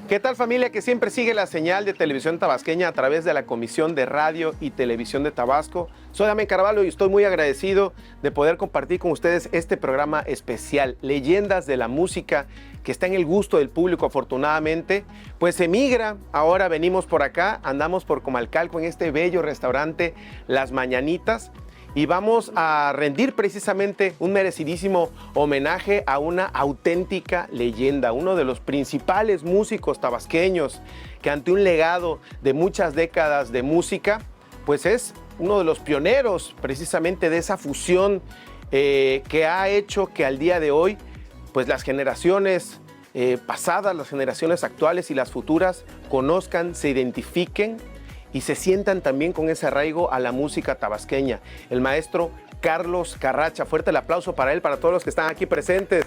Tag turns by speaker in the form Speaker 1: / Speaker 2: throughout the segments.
Speaker 1: ¿Qué tal, familia que siempre sigue la señal de Televisión Tabasqueña a través de la Comisión de Radio y Televisión de Tabasco? Soy Damián Carvalho y estoy muy agradecido de poder compartir con ustedes este programa especial, Leyendas de la Música, que está en el gusto del público afortunadamente. Pues emigra, ahora venimos por acá, andamos por Comalcalco en este bello restaurante Las Mañanitas, y vamos a rendir precisamente un merecidísimo homenaje a una auténtica leyenda, uno de los principales músicos tabasqueños que ante un legado de muchas décadas de música, pues es uno de los pioneros precisamente de esa fusión que ha hecho que al día de hoy, pues las generaciones pasadas, las generaciones actuales y las futuras conozcan, se identifiquen y se sientan también con ese arraigo a la música tabasqueña. El maestro Carlos Carracha. Fuerte el aplauso para él, para todos los que están aquí presentes.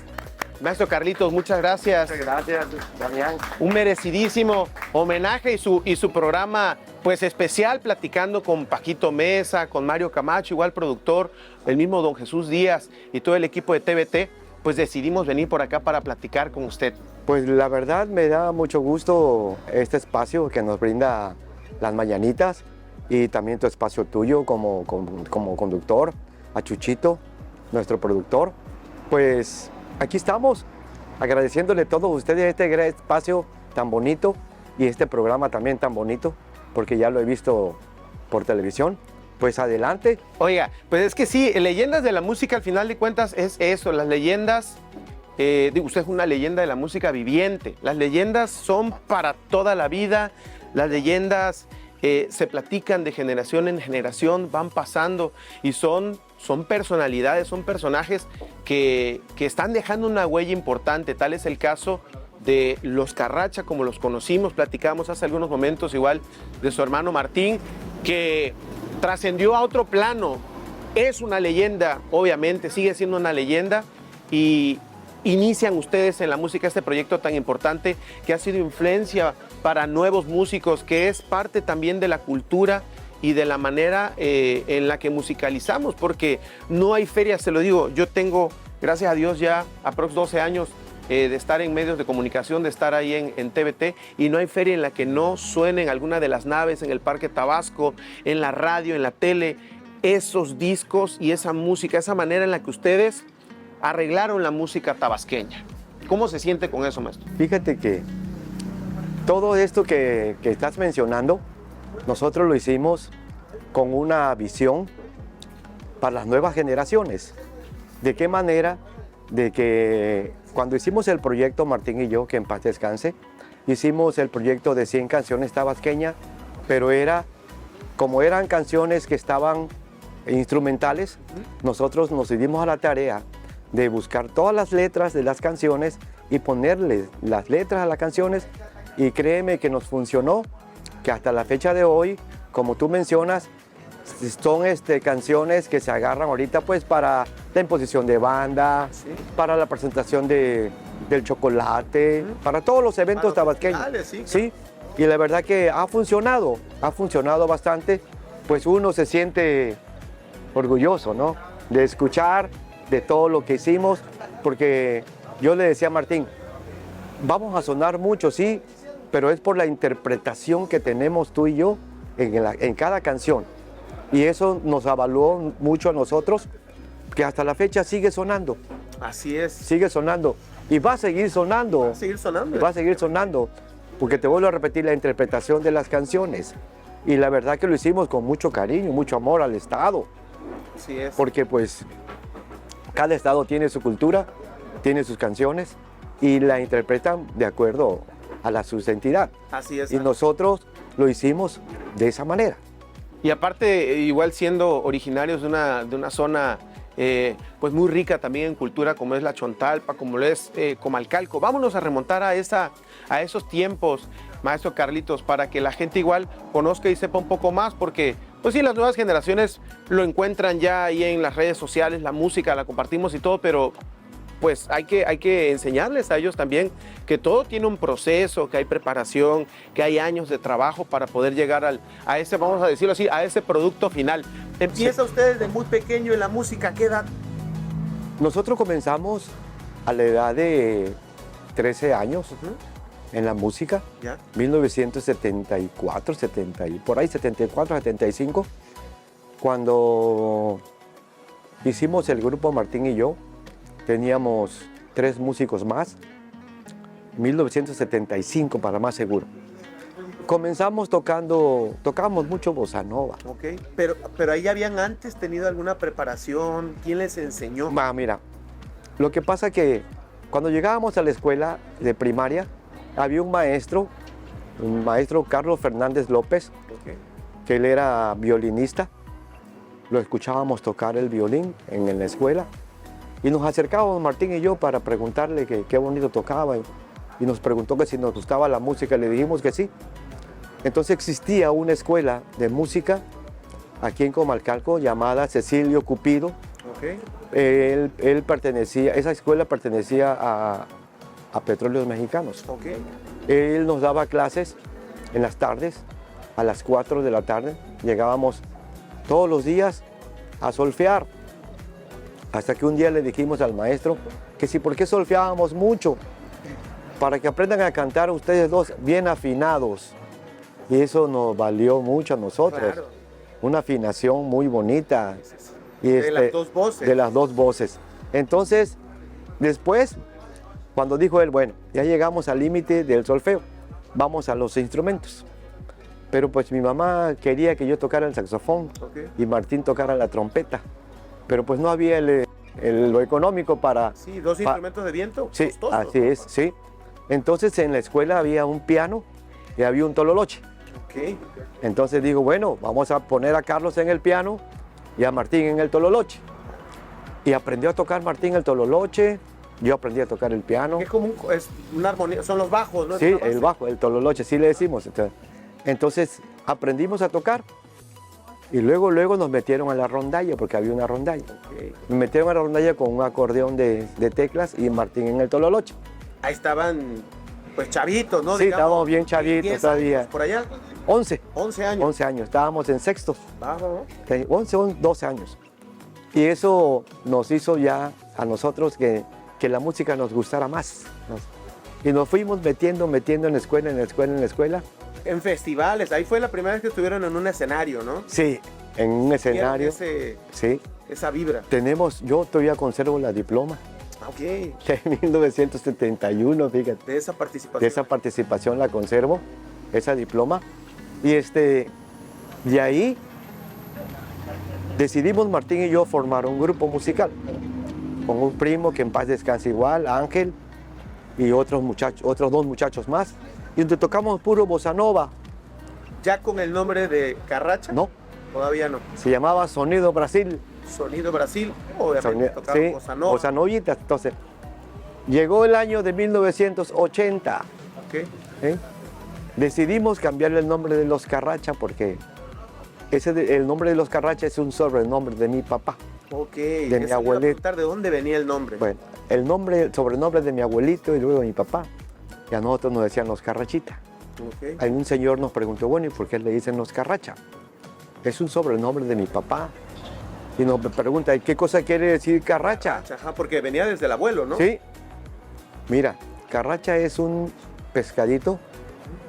Speaker 1: Maestro Carlitos, muchas gracias.
Speaker 2: Muchas gracias, Damián.
Speaker 1: Un merecidísimo homenaje y su programa pues especial, platicando con Paquito Mesa, con Mario Camacho, igual productor, el mismo don Jesús Díaz y todo el equipo de TVT, pues decidimos venir por acá para platicar con usted.
Speaker 2: Pues la verdad me da mucho gusto este espacio que nos brinda Las Mañanitas y también tu espacio tuyo como conductor, a Chuchito, nuestro productor. Pues aquí estamos agradeciéndole a todos ustedes este gran espacio tan bonito y este programa también tan bonito, porque ya lo he visto por televisión. Pues adelante.
Speaker 1: Oiga, pues es que sí, Leyendas de la Música al final de cuentas es eso, las leyendas. Usted es una leyenda de la música viviente. Las leyendas son para toda la vida. Las leyendas se platican de generación en generación, van pasando y son personalidades, son personajes que están dejando una huella importante. Tal es el caso de los Carracha, como los conocimos, platicamos hace algunos momentos igual de su hermano Martín, que trascendió a otro plano. Es una leyenda, obviamente, sigue siendo una leyenda, y inician ustedes en la música este proyecto tan importante que ha sido influencia para nuevos músicos, que es parte también de la cultura y de la manera en la que musicalizamos, porque no hay feria, se lo digo, yo tengo, gracias a Dios, ya aprox 12 años de estar en medios de comunicación, de estar ahí en TVT, y no hay feria en la que no suenen alguna de las naves, en el Parque Tabasco, en la radio, en la tele, esos discos y esa música, esa manera en la que ustedes arreglaron la música tabasqueña. ¿Cómo se siente con eso, maestro?
Speaker 2: Fíjate que todo esto que estás mencionando, nosotros lo hicimos con una visión para las nuevas generaciones. ¿De qué manera? De que cuando hicimos el proyecto, Martín y yo, que en paz descanse, hicimos el proyecto de 100 canciones tabasqueñas, pero como eran canciones que estaban instrumentales, nosotros nos dimos a la tarea de buscar todas las letras de las canciones y ponerle las letras a las canciones, y créeme que nos funcionó, que hasta la fecha de hoy, como tú mencionas, son canciones que se agarran ahorita pues para la imposición de banda, ¿sí?, para la presentación del chocolate, para todos los eventos tabasqueños.
Speaker 1: Sí,
Speaker 2: sí, y la verdad que ha funcionado bastante, pues uno se siente orgulloso, ¿no?, de escuchar de todo lo que hicimos, porque yo le decía a Martín, vamos a sonar mucho, sí, pero es por la interpretación que tenemos tú y yo en cada canción. Y eso nos avaló mucho a nosotros, que hasta la fecha sigue sonando.
Speaker 1: Así es.
Speaker 2: Sigue sonando. Y va a seguir sonando.
Speaker 1: Va a seguir sonando.
Speaker 2: Va a seguir sonando. Porque te vuelvo a repetir, la interpretación de las canciones. Y la verdad que lo hicimos con mucho cariño, mucho amor al Estado.
Speaker 1: Así es.
Speaker 2: Porque pues cada Estado tiene su cultura, tiene sus canciones y la interpretan de acuerdo a su entidad.
Speaker 1: Así es.
Speaker 2: Y nosotros lo hicimos de esa manera.
Speaker 1: Y aparte, igual siendo originarios de una zona pues muy rica también en cultura, como es la Chontalpa, como lo es Comalcalco. Vámonos a remontar a esos tiempos, maestro Carlitos, para que la gente igual conozca y sepa un poco más, porque pues sí, las nuevas generaciones lo encuentran ya ahí en las redes sociales, la música la compartimos y todo, pero pues hay que enseñarles a ellos también que todo tiene un proceso, que hay preparación, que hay años de trabajo para poder llegar a ese, vamos a decirlo así, a ese producto final. ¿Empieza usted desde muy pequeño en la música? ¿Qué edad?
Speaker 2: Nosotros comenzamos a la edad de 13 años en la música,
Speaker 1: ¿Ya?
Speaker 2: 1974, por ahí 74, 75, cuando hicimos el grupo Martín y yo, teníamos 3 músicos más, 1975 para más seguro. Comenzamos tocábamos mucho bossa nova.
Speaker 1: Ok, pero ahí habían antes tenido alguna preparación, ¿quién les enseñó?
Speaker 2: Mira, lo que pasa que cuando llegábamos a la escuela de primaria, había un maestro Carlos Fernández López,
Speaker 1: Ok.
Speaker 2: que él era violinista. Lo escuchábamos tocar el violín en la escuela y nos acercábamos Martín y yo para preguntarle que qué bonito tocaba y nos preguntó que si nos gustaba la música, le dijimos que sí. Entonces existía una escuela de música aquí en Comalcalco llamada Cecilio Cupido.
Speaker 1: Ok.
Speaker 2: Esa escuela pertenecía a Petróleos Mexicanos.
Speaker 1: Ok.
Speaker 2: Él nos daba clases en las tardes, a las 4 de la tarde. Llegábamos todos los días a solfear. Hasta que un día le dijimos al maestro que si por qué solfeábamos mucho, para que aprendan a cantar ustedes dos bien afinados. Y eso nos valió mucho a nosotros.
Speaker 1: Claro.
Speaker 2: Una afinación muy bonita. Y
Speaker 1: De las dos voces.
Speaker 2: De las 2 voces. Entonces, después, cuando dijo él, bueno, ya llegamos al límite del solfeo, vamos a los instrumentos. Pero pues mi mamá quería que yo tocara el saxofón
Speaker 1: Ok.
Speaker 2: y Martín tocara la trompeta. Pero pues no había lo económico para...
Speaker 1: Sí, 2 instrumentos de viento.
Speaker 2: Sí,
Speaker 1: costosos,
Speaker 2: así
Speaker 1: ¿no?
Speaker 2: es, sí. Entonces en la escuela había un piano y había un tololoche.
Speaker 1: Ok.
Speaker 2: Entonces digo, bueno, vamos a poner a Carlos en el piano y a Martín en el tololoche. Y aprendió a tocar Martín el tololoche, yo aprendí a tocar el piano.
Speaker 1: Es como es una armonía, son los bajos, ¿no? Es
Speaker 2: Sí,
Speaker 1: una base.
Speaker 2: el bajo, el tololoche, sí le decimos. Entonces aprendimos a tocar y luego nos metieron a la rondalla, porque había una rondalla.
Speaker 1: Ok.
Speaker 2: Me metieron a la rondalla con un acordeón de teclas y Martín en el tololoche.
Speaker 1: Ahí estaban, pues, chavitos, ¿no?
Speaker 2: Sí,
Speaker 1: Digamos,
Speaker 2: estábamos bien
Speaker 1: 10
Speaker 2: chavitos
Speaker 1: años,
Speaker 2: todavía.
Speaker 1: Por allá,
Speaker 2: 11,
Speaker 1: 11 años.
Speaker 2: 11 años, estábamos en sexto.
Speaker 1: Va, va, va.
Speaker 2: 11 o 12 años. Y eso nos hizo ya a nosotros que la música nos gustara más. Y nos fuimos metiendo en la escuela.
Speaker 1: En festivales, ahí fue la primera vez que estuvieron en un escenario, ¿no?
Speaker 2: Sí, en un escenario. Sí.
Speaker 1: Esa vibra.
Speaker 2: Yo todavía conservo la diploma
Speaker 1: Ok.
Speaker 2: de 1971, fíjate.
Speaker 1: De esa participación.
Speaker 2: De esa participación la conservo, esa diploma. Y de ahí decidimos Martín y yo formar un grupo musical con un primo que en paz descanse igual, Ángel, y otros 2 muchachos más, y donde tocamos puro bossa nova.
Speaker 1: ¿Ya con el nombre de Carracha?
Speaker 2: No,
Speaker 1: Todavía no.
Speaker 2: se llamaba Sonido Brasil.
Speaker 1: Sonido Brasil, obviamente tocaban
Speaker 2: Sí,
Speaker 1: bossa nova.
Speaker 2: bossa novitas. Entonces, llegó el año de 1980.
Speaker 1: Ok.
Speaker 2: ¿eh? Decidimos cambiarle el nombre de Los Carracha porque el nombre de Los Carracha es un sobrenombre de mi papá.
Speaker 1: Ok.
Speaker 2: mi
Speaker 1: Eso le iba a
Speaker 2: abuelito.
Speaker 1: preguntar ¿de dónde venía el nombre?
Speaker 2: Bueno, el sobrenombre de mi abuelito y luego de mi papá. Y a nosotros nos decían Los Carrachita.
Speaker 1: Ok.
Speaker 2: Ahí un señor nos preguntó, bueno, ¿y por qué le dicen Los Carracha? Es un sobrenombre de mi papá. Y nos pregunta, ¿y qué cosa quiere decir Carracha?
Speaker 1: Ajá, porque venía desde el abuelo, ¿no?
Speaker 2: Sí. Mira, Carracha es un pescadito,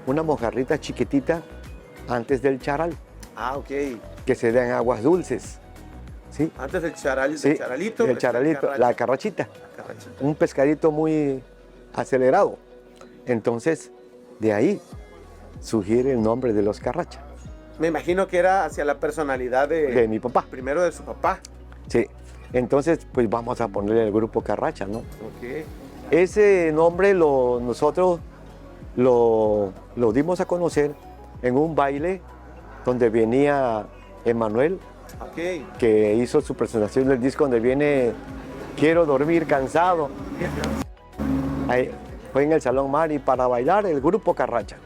Speaker 2: una mojarrita chiquitita antes del charal,
Speaker 1: Ah, ok.
Speaker 2: que se da en aguas dulces. ¿Sí?
Speaker 1: Antes del
Speaker 2: Sí,
Speaker 1: charalito.
Speaker 2: el charalito, la carrachita.
Speaker 1: Carrachita.
Speaker 2: Un pescadito muy acelerado. Entonces, de ahí sugiere el nombre de Los Carracha,
Speaker 1: Me imagino que era hacia la personalidad
Speaker 2: de mi papá.
Speaker 1: primero de su papá.
Speaker 2: Sí. Entonces, pues vamos a ponerle el grupo Carracha, ¿no?
Speaker 1: Ok.
Speaker 2: Ese nombre nosotros lo dimos a conocer en un baile donde venía Emanuel,
Speaker 1: Ok.
Speaker 2: que hizo su presentación del disco donde viene Quiero dormir cansado. Ahí, fue en el Salón Mari para bailar el grupo Carracha.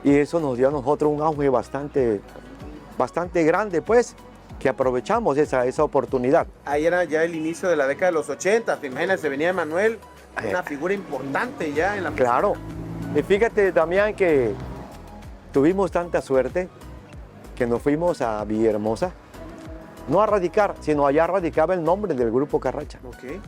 Speaker 2: Y eso nos dio a nosotros un auge bastante grande, pues, que aprovechamos esa oportunidad.
Speaker 1: Ahí era ya el inicio de la década de los 80. Te imaginas, se venía Manuel, una
Speaker 2: Eh.
Speaker 1: figura importante ya en la
Speaker 2: Claro. Y fíjate, Damián, que tuvimos tanta suerte que nos fuimos a Villahermosa, no a radicar, sino allá radicaba el nombre del grupo Carracha.
Speaker 1: Ok.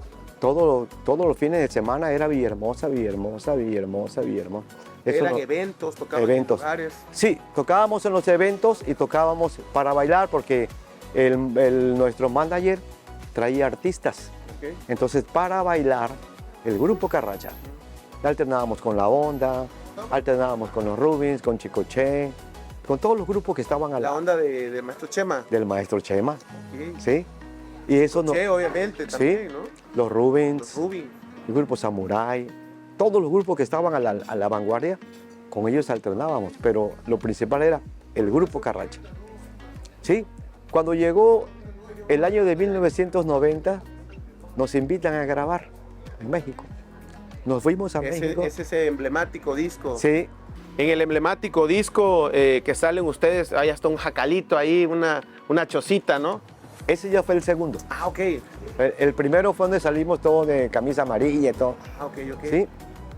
Speaker 2: todos los fines de semana era Villahermosa, Villahermosa, Villahermosa, Villahermosa.
Speaker 1: Eran eventos, tocaban
Speaker 2: eventos.
Speaker 1: en lugares.
Speaker 2: Sí, tocábamos en los eventos y tocábamos para bailar porque nuestro manager traía artistas.
Speaker 1: Okay.
Speaker 2: Entonces, para bailar, el grupo Carracha, alternábamos con La Onda, alternábamos con los Rubins, con Chicoche, con todos los grupos que estaban
Speaker 1: La onda de Maestro Chema.
Speaker 2: del maestro Chema.
Speaker 1: Okay.
Speaker 2: ¿Sí? Y eso no.
Speaker 1: Che, obviamente, también,
Speaker 2: Sí,
Speaker 1: ¿no?
Speaker 2: los Rubins,
Speaker 1: Los Rubin.
Speaker 2: el grupo Samurai, todos los grupos que estaban a la vanguardia, con ellos alternábamos, pero lo principal era el grupo Carracha. ¿Sí? Cuando llegó el año de 1990, nos invitan a grabar en México. Nos fuimos a México.
Speaker 1: Es ese emblemático disco.
Speaker 2: Sí,
Speaker 1: En el emblemático disco que salen ustedes, hay hasta un jacalito ahí, una chocita, ¿no?
Speaker 2: ese ya fue el segundo.
Speaker 1: Ah, ok.
Speaker 2: El primero fue donde salimos todos de camisa amarilla y todo.
Speaker 1: Ah, ok, ok.
Speaker 2: ¿Sí?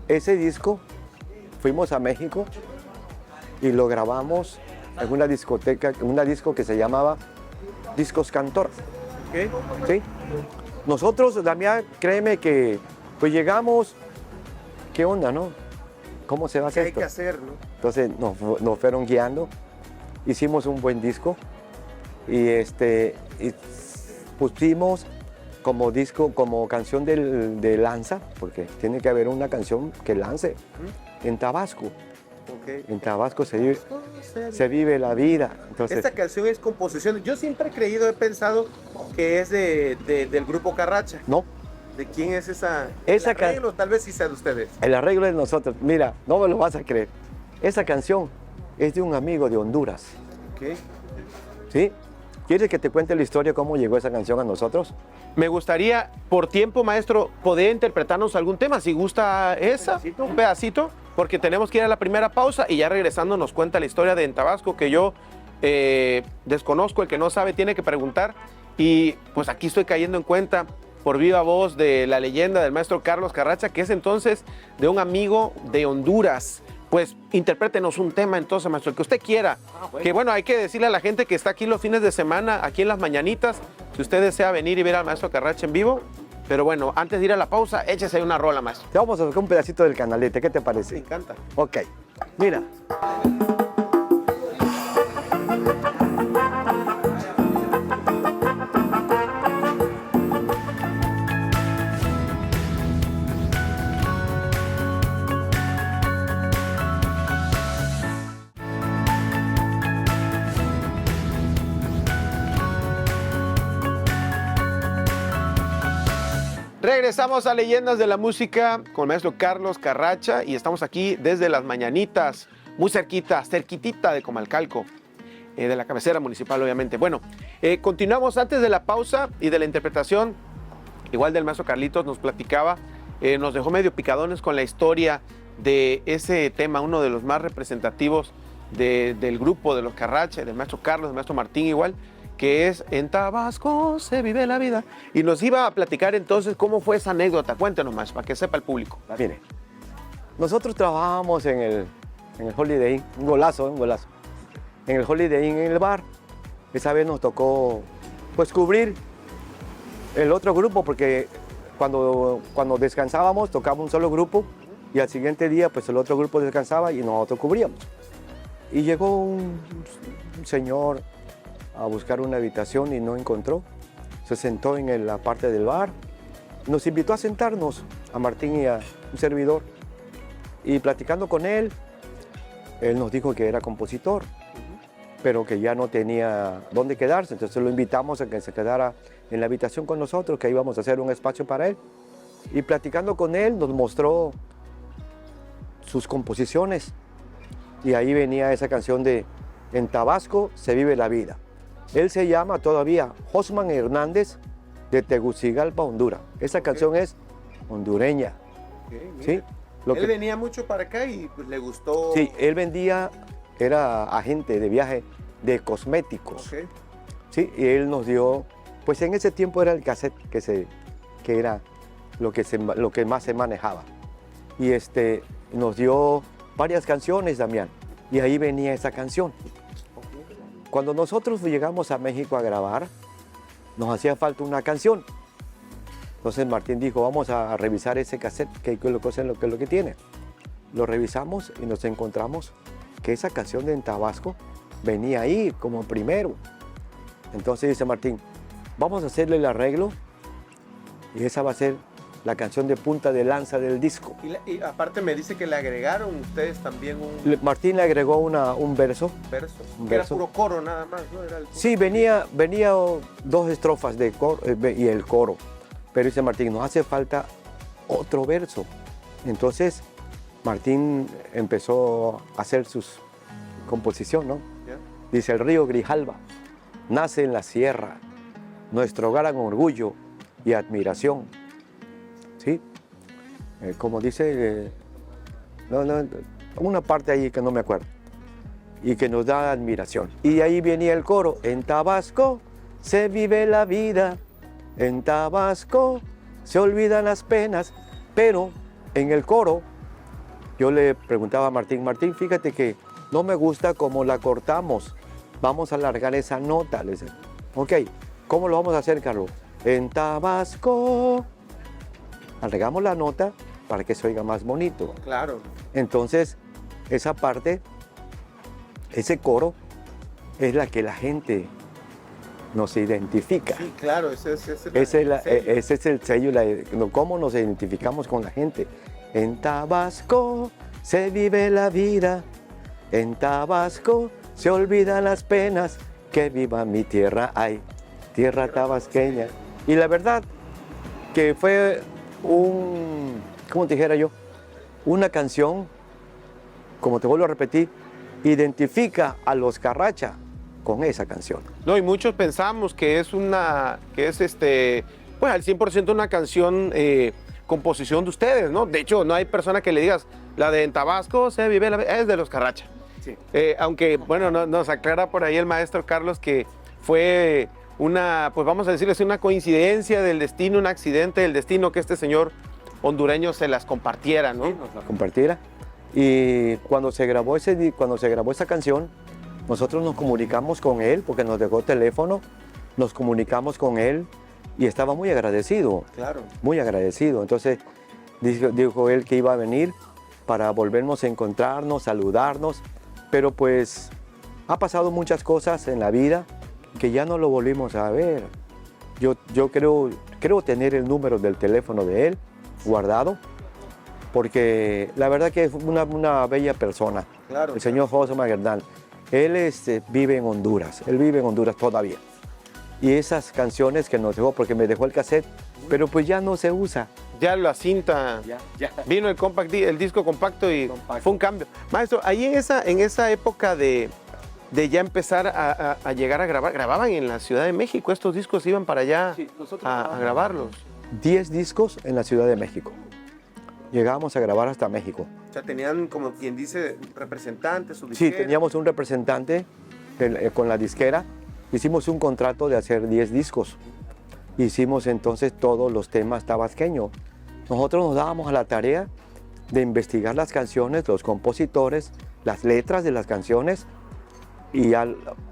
Speaker 2: Ese disco, fuimos a México y lo grabamos en una discoteca, en una disco que se llamaba Discos Cantor.
Speaker 1: Ok.
Speaker 2: ¿Sí? Nosotros, Damián, créeme que pues llegamos, ¿qué onda, no? ¿Cómo se va a
Speaker 1: ¿Qué
Speaker 2: hacer
Speaker 1: hay
Speaker 2: esto?
Speaker 1: que hacer, no?
Speaker 2: Entonces nos fueron guiando, hicimos un buen disco y pusimos como disco, como canción de lanza, porque tiene que haber una canción que lance en Tabasco.
Speaker 1: Ok.
Speaker 2: En Tabasco se vive la vida. Entonces,
Speaker 1: Esta canción es composición. Yo siempre he creído, he pensado que es del grupo Carracha.
Speaker 2: no,
Speaker 1: ¿De quién es esa?
Speaker 2: Esa
Speaker 1: el arreglo? Tal vez sí sea de ustedes.
Speaker 2: el arreglo es de nosotros. Mira, no me lo vas a creer. Esa canción es de un amigo de Honduras.
Speaker 1: Ok.
Speaker 2: ¿Sí? ¿Quieres que te cuente la historia cómo llegó esa canción a nosotros?
Speaker 1: Me gustaría, por tiempo, maestro, poder interpretarnos algún tema. Si gusta esa, un pedacito, porque tenemos que ir a la primera pausa y ya regresando nos cuenta la historia de en Tabasco, que yo desconozco. El que no sabe tiene que preguntar. Y pues aquí estoy cayendo en cuenta por viva voz de la leyenda del maestro Carlos Carracha, que es entonces de un amigo de Honduras. Pues interprétenos un tema entonces, maestro, el que usted quiera. Que bueno, hay que decirle a la gente que está aquí los fines de semana, aquí en las mañanitas, si usted desea venir y ver al maestro Carracha en vivo. Pero bueno, antes de ir a la pausa, échese ahí una rola, maestro.
Speaker 2: Te vamos a tocar un pedacito del canalete, ¿qué te
Speaker 1: Me
Speaker 2: parece?
Speaker 1: encanta.
Speaker 2: Ok, mira.
Speaker 1: Regresamos a Leyendas de la Música con el maestro Carlos Carracha y estamos aquí desde las mañanitas, muy cerquitita de Comalcalco, de la cabecera municipal, obviamente. Bueno, continuamos antes de la pausa y de la interpretación, igual del maestro Carlitos nos platicaba, nos dejó medio picadones con la historia de ese tema, uno de los más representativos del grupo de los Carracha, del maestro Carlos, del maestro Martín igual, que es En Tabasco se vive la vida. Y nos iba a platicar entonces cómo fue esa anécdota. Cuéntenos más, para que sepa el público.
Speaker 2: Mire, nosotros trabajábamos en el Holiday Inn, un golazo. En el Holiday Inn, en el bar. Esa vez nos tocó, pues, cubrir el otro grupo, porque cuando descansábamos, tocaba un solo grupo, y al siguiente día, pues, el otro grupo descansaba y nosotros cubríamos. Y llegó un señor a buscar una habitación y no encontró. Se sentó en la parte del bar. Nos invitó a sentarnos, a Martín y a un servidor. Y platicando con él, él nos dijo que era compositor, pero que ya no tenía dónde quedarse. Entonces lo invitamos a que se quedara en la habitación con nosotros, que íbamos a hacer un espacio para él. Y platicando con él, nos mostró sus composiciones. Y ahí venía esa canción de En Tabasco se vive la vida. Él se llama todavía Josman Hernández, de Tegucigalpa, Honduras. Esa canción es hondureña. ¿Sí?
Speaker 1: Él venía mucho para acá y pues, le gustó.
Speaker 2: Sí, él era agente de viaje de cosméticos.
Speaker 1: Ok.
Speaker 2: Sí, y él nos dio, pues en ese tiempo era el cassette que era lo que más se manejaba. Y nos dio varias canciones, Damián, y ahí venía esa canción. Cuando nosotros llegamos a México a grabar, nos hacía falta una canción. Entonces Martín dijo, vamos a revisar ese cassette, que es lo que tiene. Lo revisamos y nos encontramos que esa canción de En Tabasco venía ahí como primero. Entonces dice Martín, vamos a hacerle el arreglo y esa va a ser la canción de punta de lanza del disco.
Speaker 1: Y aparte me dice que le agregaron ustedes también un
Speaker 2: Martín le agregó un verso.
Speaker 1: verso.
Speaker 2: Un
Speaker 1: Que era
Speaker 2: verso.
Speaker 1: puro coro nada más, ¿no? Era el puro-
Speaker 2: Sí, venía dos estrofas de coro, y el coro. Pero dice Martín, nos hace falta otro verso. Entonces Martín empezó a hacer su composición, ¿no?
Speaker 1: ¿Ya?
Speaker 2: Dice, el río Grijalba nace en la sierra, nuestro gran orgullo y admiración. ¿Sí? Como dice, una parte ahí que no me acuerdo, y que nos da admiración. Y ahí venía el coro, en Tabasco se vive la vida, en Tabasco se olvidan las penas, pero en el coro yo le preguntaba a Martín, Martín, fíjate que no me gusta cómo la cortamos, vamos a alargar esa nota. Le decía, ok, ¿cómo lo vamos a hacer, Carlos? En Tabasco, alargamos la nota para que se oiga más bonito.
Speaker 1: Claro.
Speaker 2: Entonces, esa parte, ese coro, es la que la gente nos identifica.
Speaker 1: Sí, claro, ese es
Speaker 2: Ese es el sello, cómo nos identificamos con la gente. En Tabasco se vive la vida, en Tabasco se olvidan las penas, que viva mi tierra, ay, tierra tabasqueña. Y la verdad que fue ¿cómo te dijera yo? Una canción, como te vuelvo a repetir, identifica a los Carracha con esa canción.
Speaker 1: No, y muchos pensamos que es pues al 100% una canción composición de ustedes, ¿no? De hecho, no hay persona que le digas, la de En Tabasco se vive la vida, es de los Carracha.
Speaker 2: Sí.
Speaker 1: Aunque, bueno, nos aclara por ahí el maestro Carlos que fue pues vamos a decirlo así, una coincidencia del destino, un accidente del destino que este señor hondureño se las compartiera, ¿no?
Speaker 2: Sí, nos la compartiera. Y cuando se grabó esa canción, nosotros nos comunicamos con él, porque nos dejó teléfono, nos comunicamos con él y estaba muy agradecido.
Speaker 1: Claro.
Speaker 2: Muy agradecido. Entonces dijo él que iba a venir para volvernos a encontrarnos, saludarnos, pero pues ha pasado muchas cosas en la vida que ya no lo volvimos a ver. Yo creo tener el número del teléfono de él guardado, porque la verdad que es una bella persona,
Speaker 1: Claro.
Speaker 2: el señor José Magardán. Él vive en Honduras, él vive en Honduras todavía. Y esas canciones que nos dejó, porque me dejó el cassette, pero pues ya no se usa.
Speaker 1: Ya la cinta,
Speaker 2: Ya.
Speaker 1: vino el disco compacto y
Speaker 2: Compacto.
Speaker 1: fue un cambio. Maestro, ahí en esa época de ya empezar a llegar a grabar, grababan en la Ciudad de México, estos discos iban para allá
Speaker 2: Sí, nosotros
Speaker 1: a grabarlos.
Speaker 2: 10 discos en la Ciudad de México. Llegábamos a grabar hasta México.
Speaker 1: O sea, tenían, como quien dice, representantes, su
Speaker 2: Sí, teníamos un representante con la disquera. Hicimos un contrato de hacer 10 discos. Hicimos entonces todos los temas tabasqueños. Nosotros nos dábamos a la tarea de investigar las canciones, los compositores, las letras de las canciones, y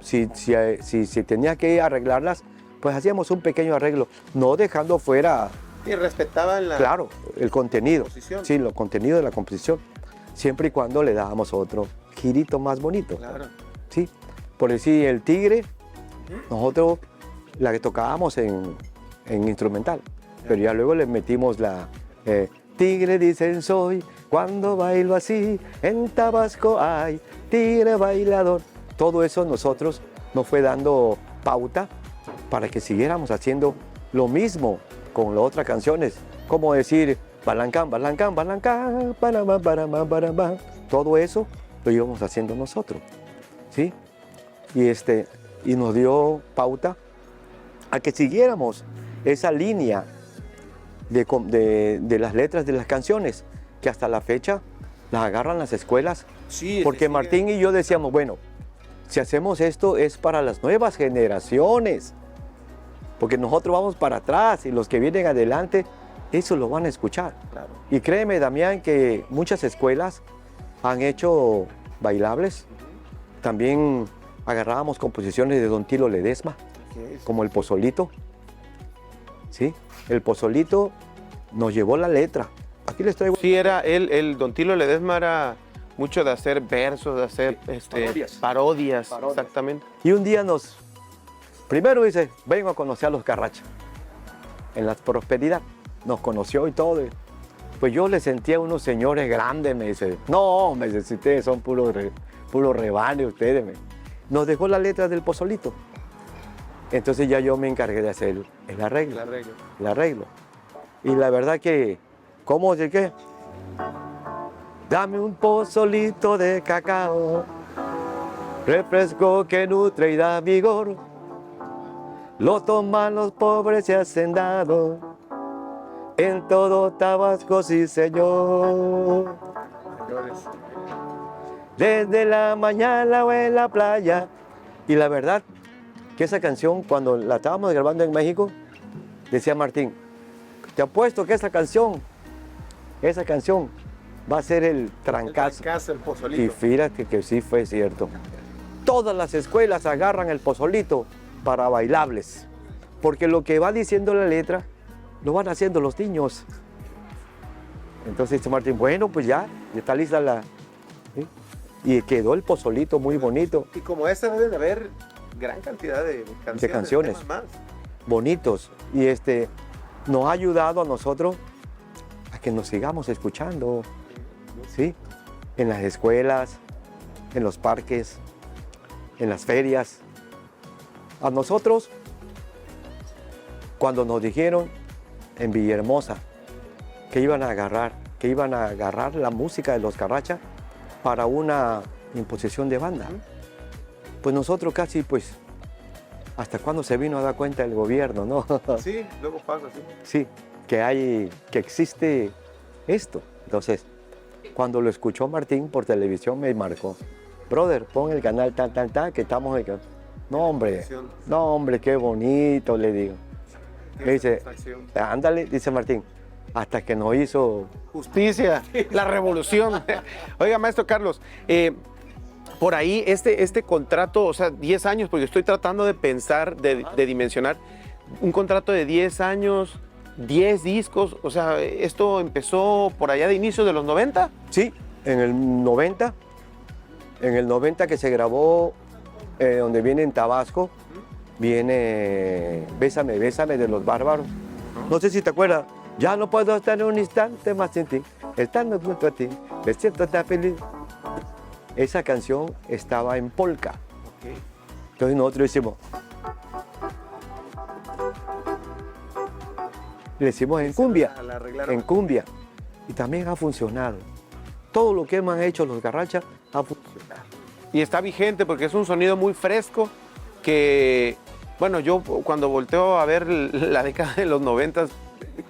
Speaker 2: si tenía que arreglarlas, pues hacíamos un pequeño arreglo, no dejando fuera,
Speaker 1: Y respetaban la
Speaker 2: claro, el contenido.
Speaker 1: composición.
Speaker 2: Sí, el contenido de la composición, siempre y cuando le dábamos otro girito más bonito.
Speaker 1: Claro.
Speaker 2: Sí, por decir el tigre, nosotros la que tocábamos en instrumental, pero ya luego le metimos la tigre dicen soy, cuando bailo así, en Tabasco hay tigre bailador. Todo eso nosotros nos fue dando pauta para que siguiéramos haciendo lo mismo con las otras canciones, como decir balancán, balancán, balancán, paramá, paramá, paramá. Todo eso lo íbamos haciendo nosotros, ¿sí? Y nos dio pauta a que siguiéramos esa línea de las letras de las canciones, que hasta la fecha las agarran las escuelas,
Speaker 1: Sí,
Speaker 2: porque Martín y yo decíamos, bueno, si hacemos esto es para las nuevas generaciones, porque nosotros vamos para atrás y los que vienen adelante, eso lo van a escuchar.
Speaker 1: Claro.
Speaker 2: Y créeme, Damián, que muchas escuelas han hecho bailables. También agarrábamos composiciones de Don Tilo Ledesma, como El Pozolito, ¿sí? el pozolito nos llevó la letra. Aquí les traigo.
Speaker 1: Sí, era el don Tilo Ledesma era mucho de hacer versos, de hacer parodias, exactamente.
Speaker 2: Y un día primero dice, vengo a conocer a los Carracha. En la prosperidad, nos conoció y todo. Pues yo le sentía a unos señores grandes, me dice, no, me dice, si ustedes son puro rebaño, ustedes. Nos dejó la letra del pozolito. Entonces ya yo me encargué de hacer el arreglo. El arreglo. Y la verdad que, ¿cómo llegué? Dame un pozolito de cacao, refresco que nutre y da vigor. Lo toman los pobres y hacendados, en todo Tabasco, sí señor. Desde la mañana o en la playa. Y la verdad que esa canción, cuando la estábamos grabando en México, decía Martín, te apuesto que esa canción va a ser el trancazo.
Speaker 1: El pozolito.
Speaker 2: Y fíjate que sí fue cierto. Todas las escuelas agarran el pozolito para bailables, porque lo que va diciendo la letra lo van haciendo los niños. Entonces dice Martín, bueno, pues ya está lista la... ¿sí? Y quedó el pozolito muy bonito.
Speaker 1: Y como esta debe de haber gran cantidad de
Speaker 2: canciones
Speaker 1: temas más
Speaker 2: bonitos. Y nos ha ayudado a nosotros a que nos sigamos escuchando, ¿sí? En las escuelas, en los parques, en las ferias. A nosotros, cuando nos dijeron en Villahermosa que iban a agarrar la música de los Carracha para una imposición de banda, pues nosotros casi, pues, ¿hasta cuándo se vino a dar cuenta el gobierno, no?
Speaker 1: Sí, luego pasa, sí.
Speaker 2: Sí, que existe esto. Entonces, cuando lo escuchó Martín por televisión, me marcó. Brother, pon el canal que estamos... No, hombre, qué bonito, le digo. Me dice, ándale, dice Martín, hasta que nos hizo...
Speaker 1: Justicia, la revolución. Oiga, maestro Carlos, por ahí este contrato, o sea, 10 años, porque estoy tratando de pensar, de dimensionar, un contrato de 10 años, 10 discos, o sea, ¿esto empezó por allá de inicio de los 90?
Speaker 2: Sí, en el 90 que se grabó, donde viene en Tabasco, viene Bésame, Bésame de Los Bárbaros. No sé si te acuerdas, ya no puedo estar un instante más sin ti, estando junto a ti, me siento tan feliz. Esa canción estaba en polka.
Speaker 1: Okay.
Speaker 2: Entonces nosotros le hicimos en cumbia, en cumbia. Y también ha funcionado. Todo lo que hemos hecho los Carracha ha funcionado.
Speaker 1: Y está vigente porque es un sonido muy fresco que, bueno, yo cuando volteo a ver la década de los 90,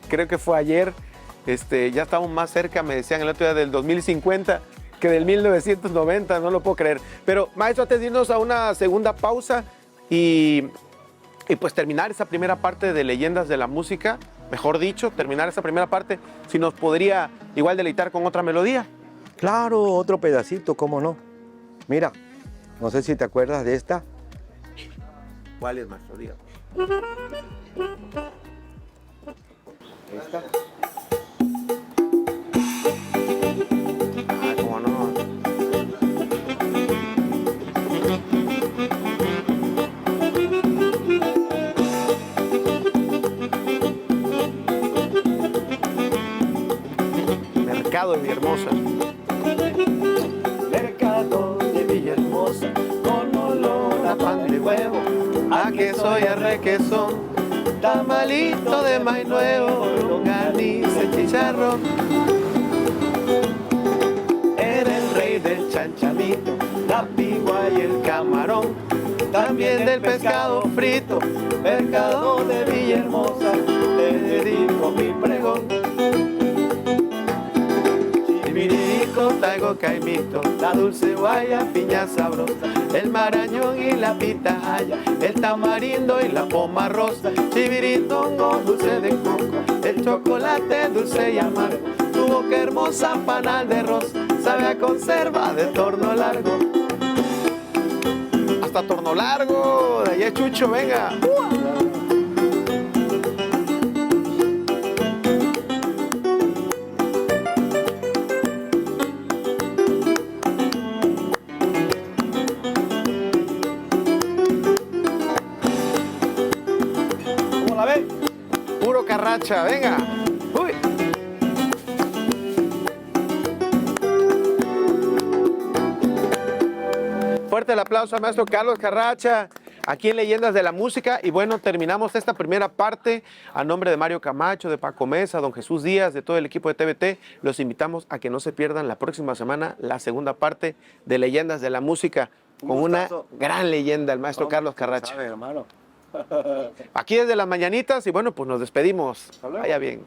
Speaker 1: creo que fue ayer, ya estamos más cerca, me decían el otro día, del 2050 que del 1990, no lo puedo creer. Pero, maestro, antes de irnos a una segunda pausa y pues terminar esa primera parte de Leyendas de la Música, mejor dicho, terminar esa primera parte, si nos podría igual deleitar con otra melodía.
Speaker 2: Claro, otro pedacito, cómo no. Mira, no sé si te acuerdas de esta.
Speaker 1: ¿Cuál es, maestro? Dígame. ¿Esta? Ah, cómo no. Mercado de Villahermosa.
Speaker 2: Mercado de Villahermosa, con olor a pan de huevo,
Speaker 1: A queso y a requesón, tamalito de maíz nuevo, longaniza y chicharrón. Era el rey del chanchamito, la pigua y el camarón, también del pescado frito, mercado de Villahermosa, te dedico mi pregón. Chivirico, traigo caimito, la dulce guaya, piña sabrosa, el marañón y la pitahaya, el tamarindo y la poma rosa, chiviritongo, dulce de coco, el chocolate dulce y amargo, tu boca hermosa, panal de rosa, sabe a conserva de torno largo. Hasta torno largo, de allá Chucho, venga. Carracha, venga. Uy. Fuerte el aplauso al maestro Carlos Carracha, aquí en Leyendas de la Música. Y bueno, terminamos esta primera parte. A nombre de Mario Camacho, de Paco Mesa, don Jesús Díaz, de todo el equipo de TVT, los invitamos a que no se pierdan la próxima semana la segunda parte de Leyendas de la Música, con una gran leyenda, el maestro Carlos Carracha.
Speaker 2: Sabe, hermano.
Speaker 1: Aquí desde las mañanitas y bueno, pues nos despedimos. Vaya bien.